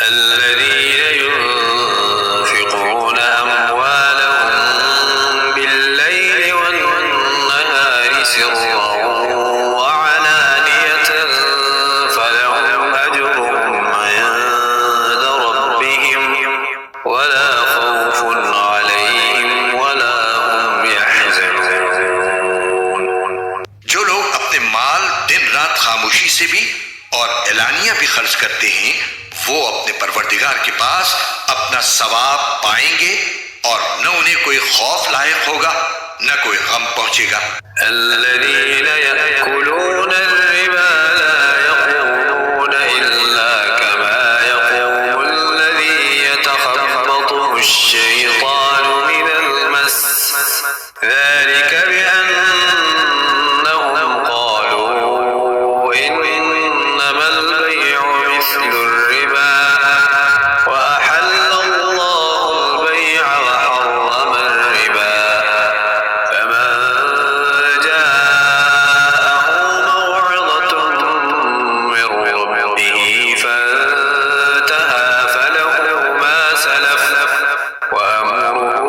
الذين ينفقون أموالهم بالليل والنهار سرا وعلانية فلهم أجرهم عند ربهم ولا خوف عليهم ولا هم يحزنون. جو لوگ اپنے مال دن رات خاموشی سے بھی اور اعلانیہ بھی خرچ کرتے ہیں وہ اپنے پروردگار کے پاس اپنا ثواب پائیں گے اور نہ انہیں کوئی خوف لاحق ہوگا نہ کوئی غم پہنچے گا. الذين يأكلون الربا لا يقومون إلا كما يقوم الذي يتخبطه الشيطان من المس ذلك بأنهم قالوا إنما البيع مثل الربا وأحل الله البيع وحرم الربا فمن جاءه موعظة من ربه فانتهى فله ما سلف وأمره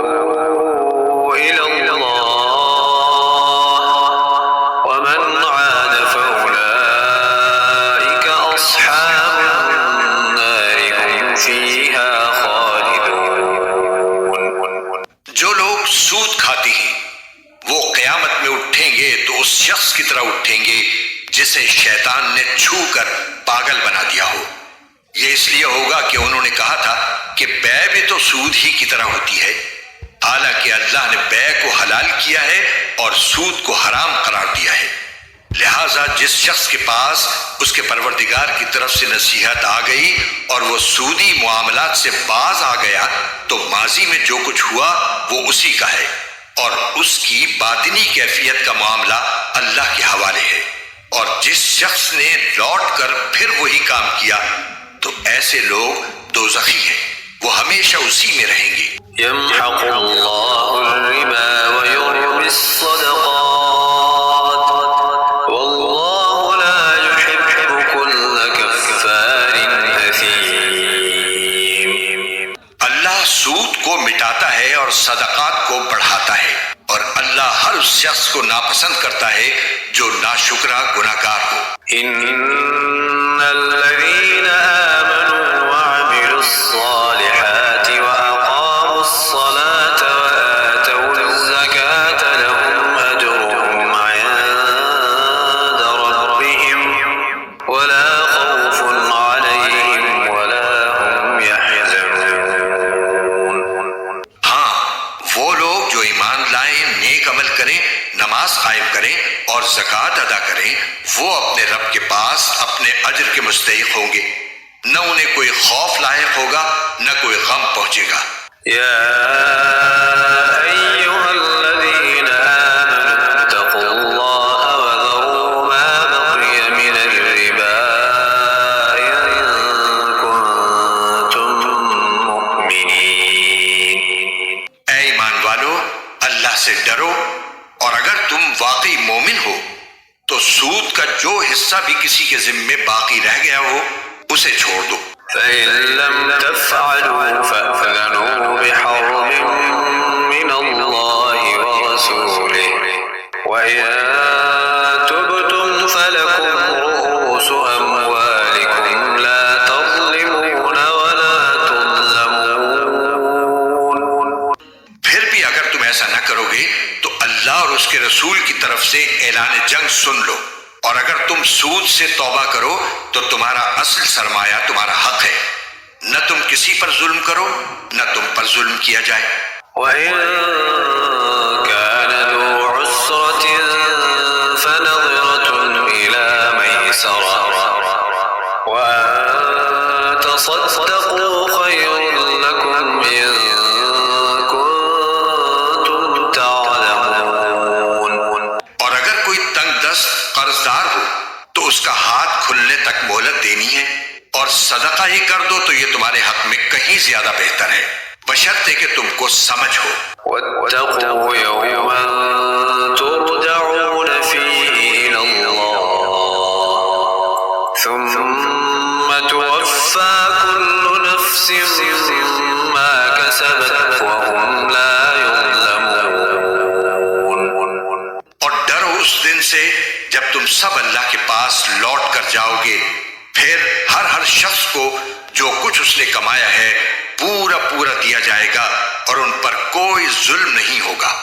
إلى الله ومن عاد فأولئك أصحاب النار هم فيها خالدون. جو لوگ سود کھاتے ہیں وہ قیامت میں اٹھیں گے تو اس شخص کی طرح اٹھیں گے جسے شیطان نے چھو کر پاگل بنا دیا ہو. یہ اس لیے ہوگا کہ انہوں نے کہا تھا کہ بیع بھی تو سود ہی کی طرح ہوتی ہے، حالانکہ اللہ نے بیع کو حلال کیا ہے اور سود کو حرام قرار دیا ہے. لہٰذا جس شخص کے پاس اس کے پروردگار کی طرف سے نصیحت آ گئی اور وہ سودی معاملات سے باز آ گیا تو ماضی میں جو کچھ ہوا وہ اسی کا ہے اور اس کی باطنی کیفیت کا معاملہ اللہ کے حوالے ہے. اور جس شخص نے لوٹ کر پھر وہی کام کیا تو ایسے لوگ دوزخی ہیں، وہ ہمیشہ اسی میں رہیں گے. يمحق الله الربا ويربي الصدقات والله لا يحب كل كفار أثيم. اللہ سود کو مٹاتا ہے اور صدقات کو بڑھاتا ہے اور اللہ ہر اس شخص کو ناپسند کرتا ہے جو ناشکرا گناہگار ہو. إن الذين آمنوا وعملوا الصالحات وأقاموا الصلاة وآتوا الزكاة لهم أجرهم عند ربهم ولا خوف عليهم ولا هم يحزنون. ہاں وہ لوگ جو ایمان لائیں، نیک عمل کریں، نماز قائم کریں اور زکوٰۃ ادا کریں وہ اپنے رب کے پاس اپنے اجر کے مستحق ہوں گے، نہ انہیں کوئی خوف لاحق ہوگا نہ کوئی غم پہنچے گا. يا أيها الذين آمنوا اتقوا الله وذروا ما بقي من الربا إن كنتم مؤمنين. اے ایمان والو، اللہ سے ڈرو اور اگر تم واقعی مومن ہو تو سود کا جو حصہ بھی کسی کے ذمے باقی رہ گیا ہو اسے چھوڑ دو. فإن لم تفعلوا فأذنوا بحرب من الله ورسوله وإن تبتم فلكم رؤوس أموالكم لا تظلمون ولا تظلمون. پھر بھی اگر تم ایسا نہ کرو گے تو اللہ اور اس کے رسول کی طرف سے اعلان جنگ سن لو، اور اگر تم سود سے توبہ کرو تو تمہارا اصل سرمایہ تمہارا حق ہے، نہ تم کسی پر ظلم کرو نہ تم پر ظلم کیا جائے. وإن كان ذو عسرة فنظرة إلى ميسرة وأن تصدقوا خير لكم إن كنتم تعلمون. اور اگر کوئی تنگ دست قرضدار ہو تو اس کا ہاتھ کھلنے تک مہلت دینی ہے، اور صدقہ ہی کر دو تو یہ تمہارے حق میں کہیں زیادہ بہتر ہے بشرطے کہ تم کو سمجھ ہو. واتقوا يوما ترجعون فيه إلى الله ثم توفى كل نفس ما كسبت وهم لا يظلمون. اور ڈرو اس دن سے جب تم سب اللہ کے پاس لوٹ کر جاؤ گے، پھر ہر شخص کو جو کچھ اس نے کمایا ہے پورا پورا دیا جائے گا اور ان پر کوئی ظلم نہیں ہوگا.